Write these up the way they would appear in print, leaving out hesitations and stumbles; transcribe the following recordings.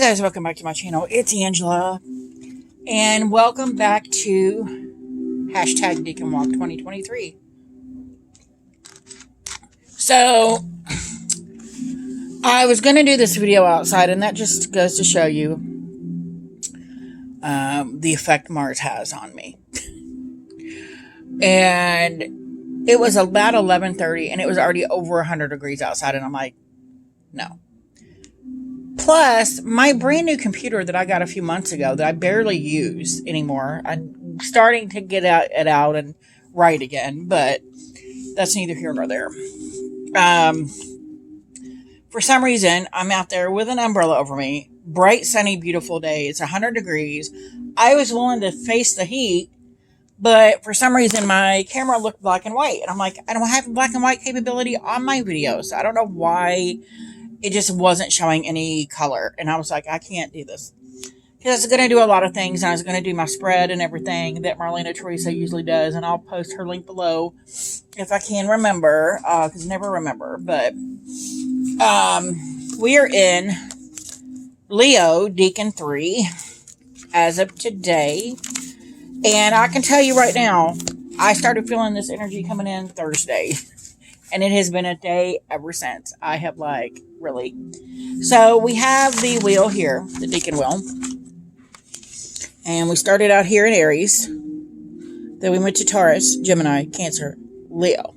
guys, welcome back to my channel. It's Angela, and welcome back to hashtag Decan Walk 2023. So, I was going to do this video outside, and that just goes to show you the effect Mars has on me. And it was about 11:30, and it was already over 100 degrees outside, and I'm like, no. Plus, my brand new computer that I got a few months ago that I barely use anymore, I'm starting to get it out and write again, but that's neither here nor there. For some reason, I'm out there with an umbrella over me. Bright, sunny, beautiful day. It's 100 degrees. I was willing to face the heat, but for some reason, my camera looked black and white. And I'm like, I don't have black and white capability on my videos. I don't know why it just wasn't showing any color. And I was like, I can't do this. Because I was going to do a lot of things. And I was going to do my spread and everything that Marlene Theresa usually does. And I'll post her link below if I can remember. Because I never remember. But we are in Leo Decan 3 as of today. And I can tell you right now, I started feeling this energy coming in Thursday. And it has been a day ever since. I have really. So we have the wheel here, the Decan wheel. And we started out here in Aries. Then we went to Taurus, Gemini, Cancer, Leo.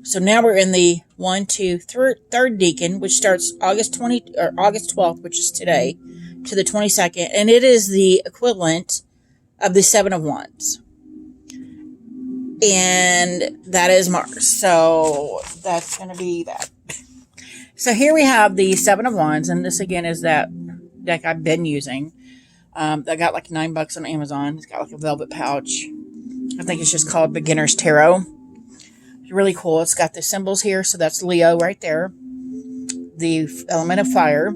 So now we're in the 3rd Decan, which starts August 12th, which is today, to the 22nd. And it is the equivalent of the 7 of Wands. And that is Mars. So that's going to be that. So here we have the 7 of Wands. And this again is that deck I've been using. I got like $9 on Amazon. It's got like a velvet pouch. I think it's just called Beginner's Tarot. It's really cool. It's got the symbols here. So that's Leo right there. The element of fire.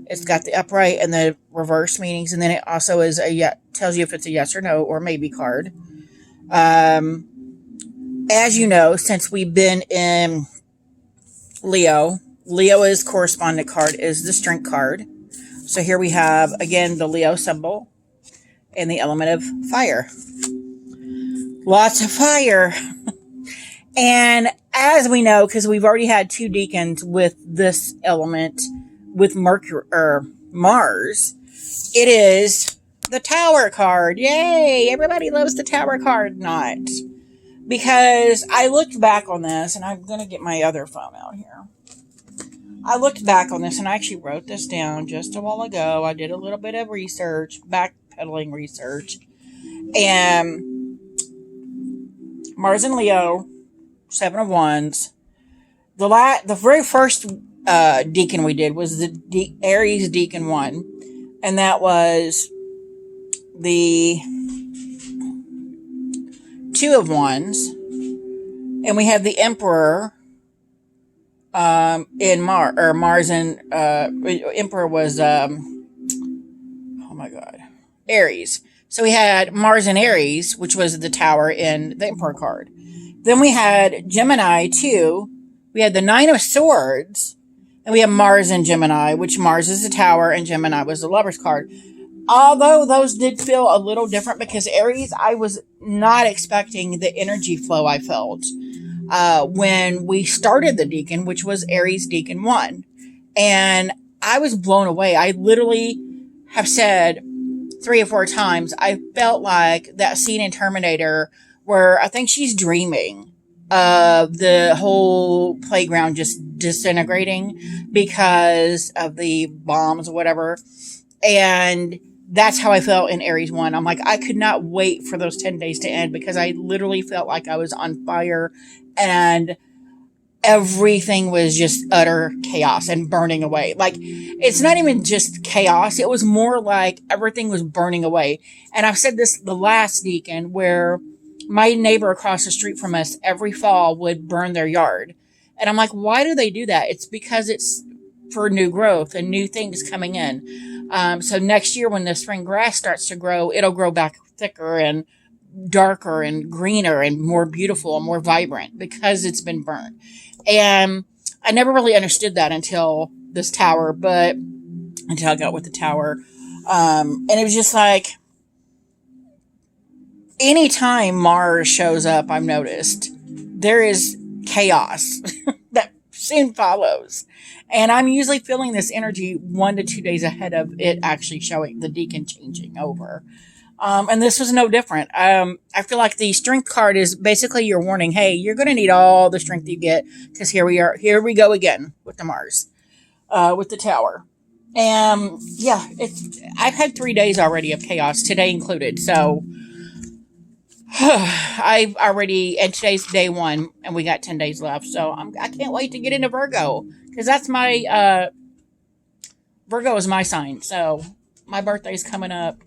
It's got the upright and the reverse meanings. And then it also is tells you if it's a yes or no or maybe card. As you know, since we've been in Leo's correspondent card is the Strength card. So here we have, again, the Leo symbol and the element of fire. Lots of fire. And as we know, because we've already had 2 Decans with this element, with Mars, it is the Tower card. Yay! Everybody loves the Tower card. Not. Because I looked back on this, and I'm going to get my other phone out here. I looked back on this, and I actually wrote this down just a while ago. I did a little bit of research, backpedaling research. And Mars and Leo, 7 of Wands. The very first Decan we did was the Aries Decan 1. And that was the 2 of Wands, and we have the Emperor in Mars and Emperor was oh my god, Aries. So we had Mars and Aries, which was the Tower in the Emperor card. Then we had Gemini 2. We had the 9 of Swords, and we have Mars and Gemini, which Mars is the Tower and Gemini was the Lover's card. Although those did feel a little different because Aries, I was not expecting the energy flow I felt when we started the Decan, which was Aries Decan 1. And I was blown away. I literally have said 3 or 4 times, I felt like that scene in Terminator where I think she's dreaming of the whole playground just disintegrating because of the bombs or whatever. And that's how I felt in Aries 1. I'm like, I could not wait for those 10 days to end because I literally felt like I was on fire and everything was just utter chaos and burning away. Like, it's not even just chaos. It was more like everything was burning away. And I've said this the last Decan where my neighbor across the street from us every fall would burn their yard. And I'm like, why do they do that? It's because it's for new growth and new things coming in. So next year when the spring grass starts to grow, it'll grow back thicker and darker and greener and more beautiful and more vibrant because it's been burnt. And I never really understood that until this tower, but until I got with the tower. And it was just like, anytime Mars shows up, I've noticed there is chaos that soon follows. And I'm usually feeling this energy 1 to 2 days ahead of it actually showing, the Decan changing over. And this was no different. I feel like the strength card is basically your warning. Hey, you're going to need all the strength you get, because here we go again with the Mars, with the tower. Yeah, I've had 3 days already of chaos, today included. So and today's day 1, and we got 10 days left. So I can't wait to get into Virgo, because that's my, Virgo is my sign. So my birthday's coming up.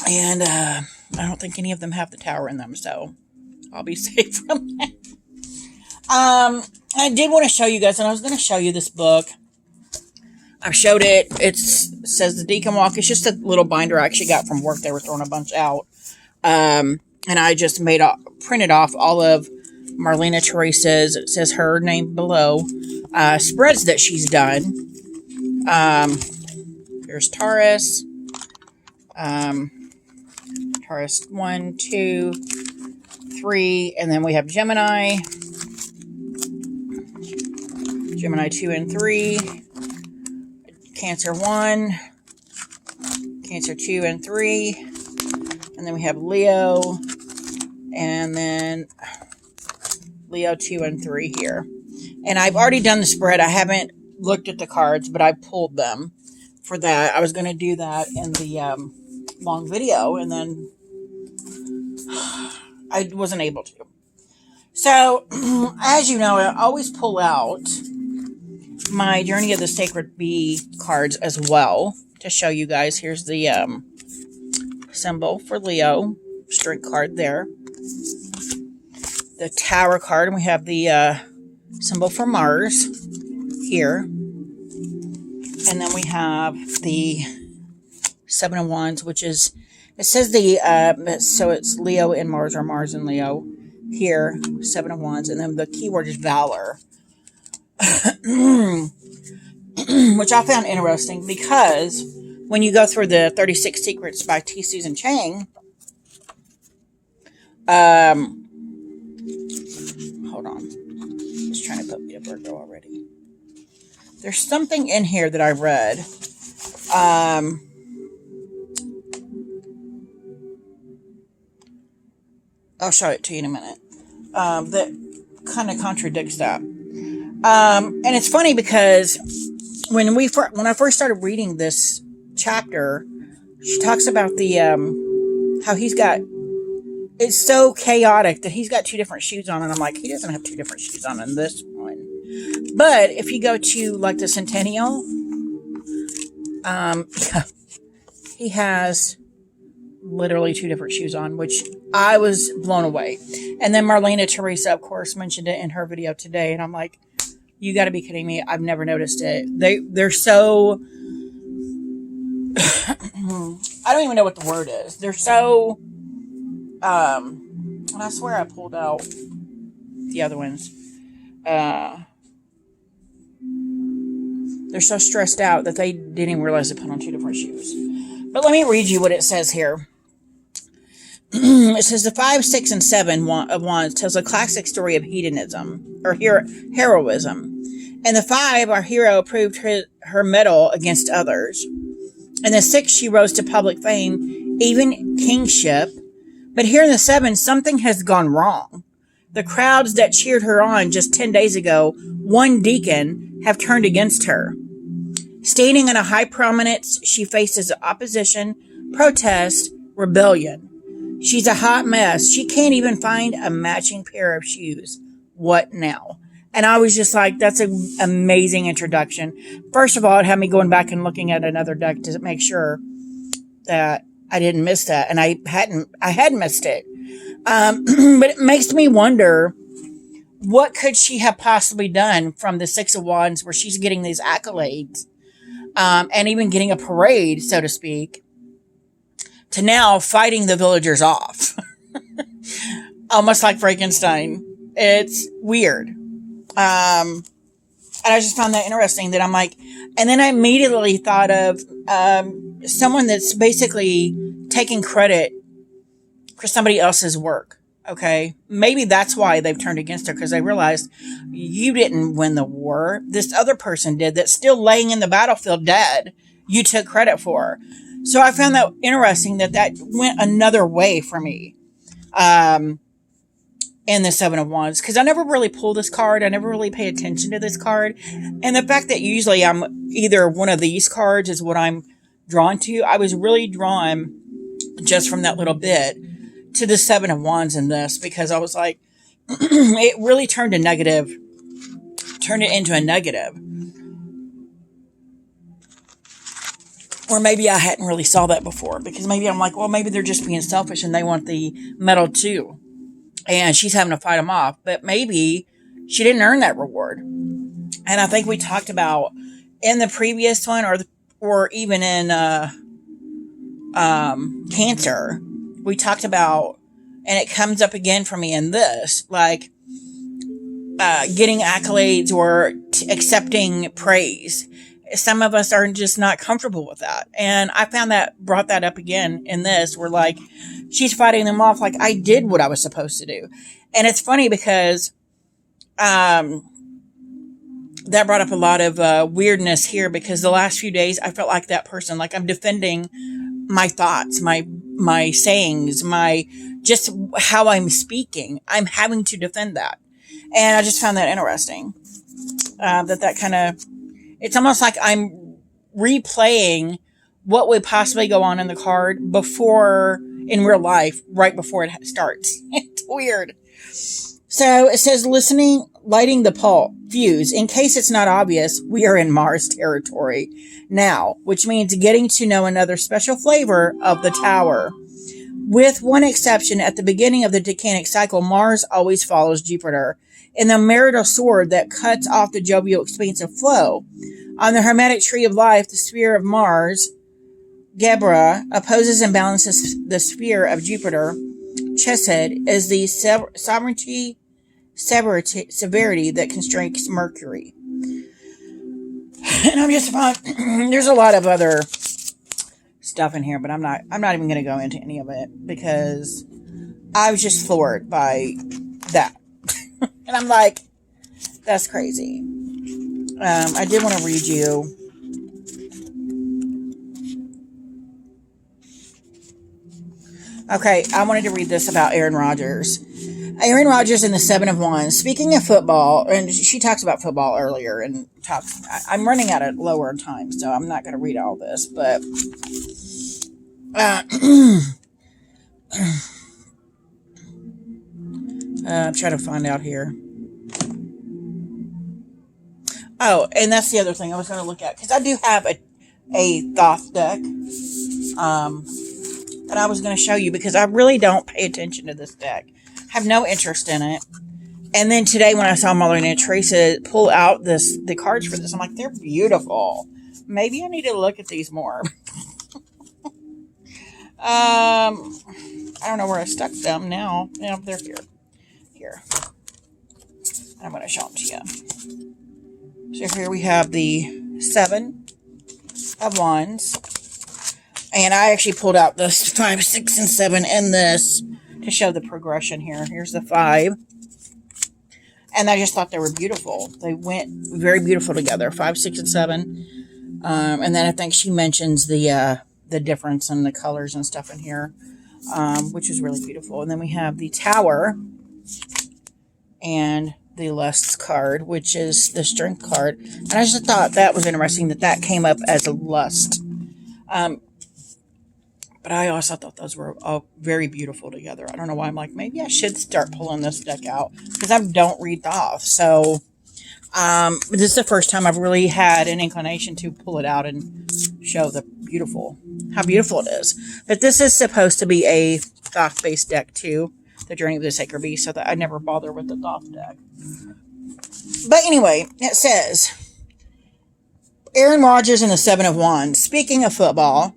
And I don't think any of them have the tower in them, so I'll be safe from that. I did want to show you guys, and I was going to show you this book. I've showed it. It says the Decan Walk. It's just a little binder I actually got from work. They were throwing a bunch out. And I just printed off all of Marlene Theresa's, it says her name below, spreads that she's done. Here's Taurus. Taurus 1, 2, 3, and then we have Gemini. Gemini 2 and 3. Cancer 1. Cancer 2 and 3. And then we have Leo. And then Leo 2 and 3 here. And I've already done the spread. I haven't looked at the cards, but I pulled them for that. I was going to do that in the long video, and then I wasn't able to. So, as you know, I always pull out my Journey of the Sacred Bee cards as well to show you guys. Here's the symbol for Leo, strength card there. The Tower card, and we have the symbol for Mars here. And then we have the Seven of Wands, which is, it says so it's Leo and Mars, or Mars and Leo here, Seven of Wands, and then the keyword is Valor. Which I found interesting, because when you go through the 36 Secrets by T. Susan Chang, hold on, just trying to put me a Virgo already. There's something in here that I read, I'll show it to you in a minute, that kind of contradicts that. And it's funny because when I first started reading this chapter, she talks about the, how it's so chaotic that he's got 2 different shoes on, and I'm like, he doesn't have 2 different shoes on in this one. But if you go to like the Centennial, he has literally 2 different shoes on, which I was blown away. And then Marlene Theresa, of course, mentioned it in her video today, and I'm like, you got to be kidding me. I've never noticed it. They're so, I don't even know what the word is. They're so, and I swear I pulled out the other ones. They're so stressed out that they didn't even realize they put on 2 different shoes. But let me read you what it says here. It says the 5, 6, and 7 of Wands tells a classic story of hedonism, or heroism. And the 5, our hero, proved her mettle against others. And the 6, she rose to public fame, even kingship. But here in the 7, something has gone wrong. The crowds that cheered her on just 10 days ago, one Decan, have turned against her. Standing in a high prominence, she faces opposition, protest, rebellion. She's a hot mess. She can't even find a matching pair of shoes. What now? And I was just like, that's an amazing introduction. First of all, it had me going back and looking at another deck to make sure that I didn't miss that. And I had missed it. But it makes me wonder, what could she have possibly done from the 6 of Wands, where she's getting these accolades, and even getting a parade, so to speak, to now fighting the villagers off. Almost like Frankenstein. It's weird. And I just found that interesting that I'm like, and then I immediately thought of someone that's basically taking credit for somebody else's work. Okay. Maybe that's why they've turned against her, because they realized you didn't win the war. This other person did, that's still laying in the battlefield dead. You took credit for. So I found that interesting that went another way for me. In the Seven of Wands, because I never really pull this card. I never really pay attention to this card. And the fact that usually I'm either one of these cards is what I'm drawn to. I was really drawn just from that little bit to the Seven of Wands in this, because I was like, it really turned it into a negative. Or maybe I hadn't really saw that before, because maybe I'm like, well, maybe they're just being selfish and they want the medal too. And she's having to fight them off. But maybe she didn't earn that reward. And I think we talked about in the previous one, or even in Cancer, we talked about, and it comes up again for me in this, like getting accolades or accepting praise. Some of us are just not comfortable with that. And I brought that up again in this, where like, she's fighting them off like I did what I was supposed to do. And it's funny because, that brought up a lot of, weirdness here, because the last few days I felt like that person, like I'm defending my thoughts, my sayings, just how I'm speaking. I'm having to defend that. And I just found that interesting. That kind of, it's almost like I'm replaying what would possibly go on in the card in real life, right before it starts. It's weird. So it says, lighting the fuse. In case it's not obvious, we are in Mars territory now, which means getting to know another special flavor of the tower. With one exception, at the beginning of the Decanic cycle, Mars always follows Jupiter. In the marital sword that cuts off the jovial, expansive flow. On the Hermetic Tree of Life, the sphere of Mars, Gebra, opposes and balances the sphere of Jupiter. Chesed is the severity that constrains Mercury. And I'm just fine. There's a lot of other stuff in here, but I'm not even going to go into any of it, because I was just floored by that. And I'm like, that's crazy. I did want to read you. Okay, I wanted to read this about Aaron Rodgers. Aaron Rodgers in the Seven of Wands. Speaking of football, and she talks about football earlier, and I'm running out of lower time, so I'm not going to read all this, but I'm trying to find out here. Oh, and that's the other thing I was going to look at, because I do have a Thoth deck that I was going to show you, because I really don't pay attention to this deck. I have no interest in it. And then today when I saw Marlene Theresa pull out the cards for this, I'm like, they're beautiful. Maybe I need to look at these more. I don't know where I stuck them now. Yeah, they're here. Here. I'm going to show them to you. So here we have the Seven of Wands. And I actually pulled out the 5, 6, and 7 in this to show the progression here. Here's the 5. And I just thought they were beautiful. They went very beautiful together. 5, 6, and 7. And then I think she mentions the difference in the colors and stuff in here, which is really beautiful. And then we have the Tower and the Lust card, which is the Strength card. And I just thought that was interesting that came up as a Lust. But I also thought those were all very beautiful together. I don't know why I'm like, maybe I should start pulling this deck out, because I don't read Thoth. So this is the first time I've really had an inclination to pull it out and show how beautiful it is. But this is supposed to be a Thoth-based deck too, the Journey of the Sacred Beast, so that I never bother with the Thoth deck. But anyway, it says, Aaron Rodgers and the Seven of Wands. Speaking of football,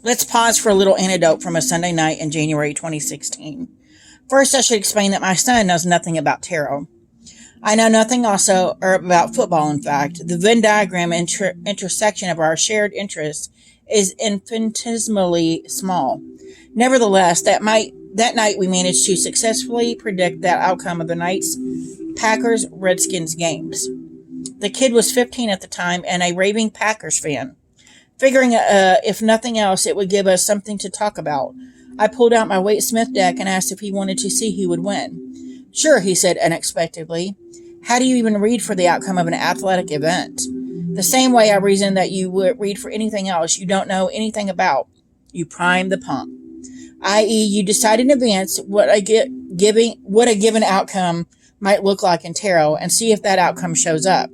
let's pause for a little anecdote from a Sunday night in January 2016. First, I should explain that my son knows nothing about tarot. I know nothing also or about football, in fact. The Venn diagram intersection of our shared interests is infinitesimally small. Nevertheless, that night we managed to successfully predict the outcome of the night's Packers-Redskins games. The kid was 15 at the time and a raving Packers fan. Figuring if nothing else, it would give us something to talk about. I pulled out my Waite Smith deck and asked if he wanted to see who would win. Sure, he said unexpectedly. How do you even read for the outcome of an athletic event? The same way I reason that you would read for anything else you don't know anything about. You prime the pump. I.e., you decide in advance what a given outcome might look like in tarot and see if that outcome shows up.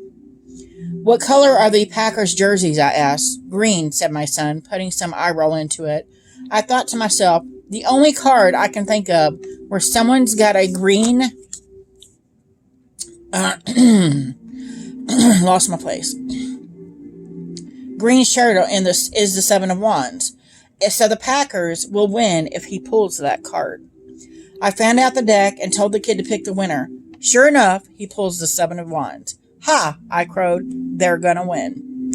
What color are the Packers jerseys, I asked. Green, said my son, putting some eye roll into it. I thought to myself, the only card I can think of where someone's got a green... lost my place. Green shirt is the Seven of Wands. So the Packers will win if he pulls that card. I found out the deck and told the kid to pick the winner. Sure enough, he pulls the Seven of Wands. Ha! I crowed. They're gonna win.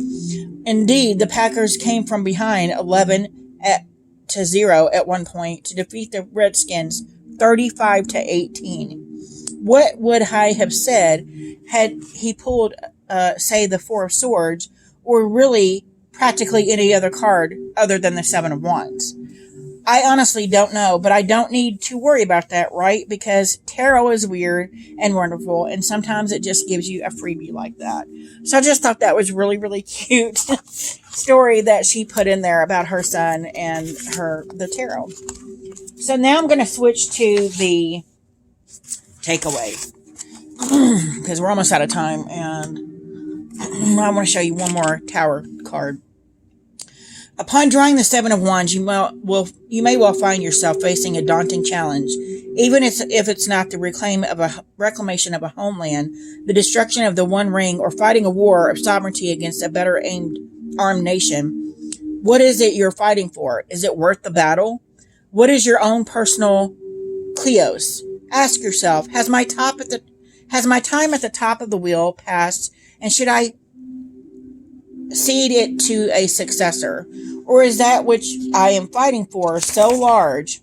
Indeed, the Packers came from behind 11-0 at one point to defeat the Redskins 35-18. What would I have said had he pulled, say, the Four of Swords, or really practically any other card other than the Seven of Wands? I honestly don't know, but I don't need to worry about that, right? Because tarot is weird and wonderful, and sometimes it just gives you a freebie like that. So I just thought that was really, really cute story that she put in there about her son and the tarot. So now I'm going to switch to the takeaway because we're almost out of time, and I want to show you one more Tower card. Upon drawing the Seven of Wands, you may well find yourself facing a daunting challenge, even if it's not the reclamation of a homeland, the destruction of the One Ring, or fighting a war of sovereignty against a better armed nation. What is it you're fighting for? Is it worth the battle? What is your own personal Kleos? Ask yourself, has my time at the top of the wheel passed, and should I cede it to a successor? Or is that which I am fighting for so large,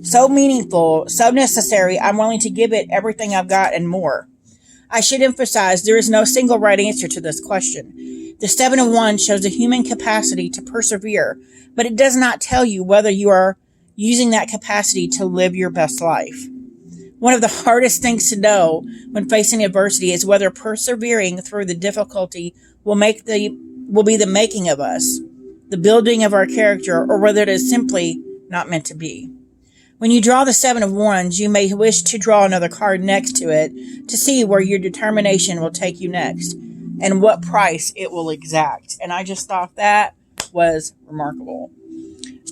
so meaningful, so necessary, I'm willing to give it everything I've got and more? I should emphasize there is no single right answer to this question. The Seven of Wands shows a human capacity to persevere, but it does not tell you whether you are using that capacity to live your best life. One of the hardest things to know when facing adversity is whether persevering through the difficulty will be the making of us, the building of our character, or whether it is simply not meant to be. When you draw the Seven of Wands, you may wish to draw another card next to it to see where your determination will take you next and what price it will exact. And I just thought that was remarkable.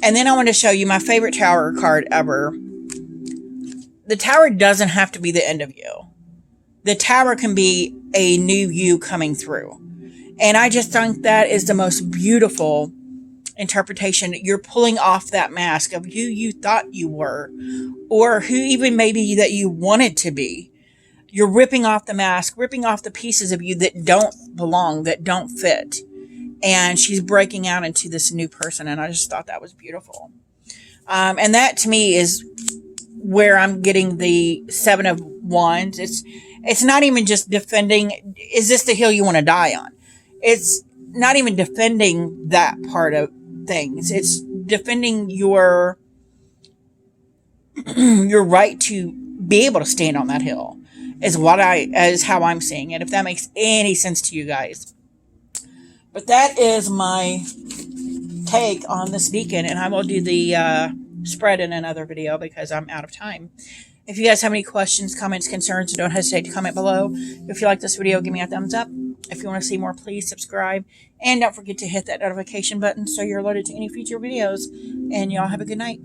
And then I want to show you my favorite Tower card ever. The Tower doesn't have to be the end of you. The Tower can be a new you coming through. And I just think that is the most beautiful interpretation. You're pulling off that mask of who you thought you were, or who even maybe that you wanted to be. You're ripping off the mask, ripping off the pieces of you that don't belong, that don't fit. And she's breaking out into this new person. And I just thought that was beautiful. And that to me is where I'm getting the Seven of Wands. It's not even just defending, is this the hill you want to die on? It's not even defending that part of things. It's defending your right to be able to stand on that hill is how I'm seeing it, if that makes any sense to you guys. But that is my take on this Decan, and I will do the spread in another video because I'm out of time. If you guys have any questions, comments, concerns, don't hesitate to comment below. If you like this video, give me a thumbs up. If you want to see more, please subscribe. And don't forget to hit that notification button so you're alerted to any future videos. And y'all have a good night.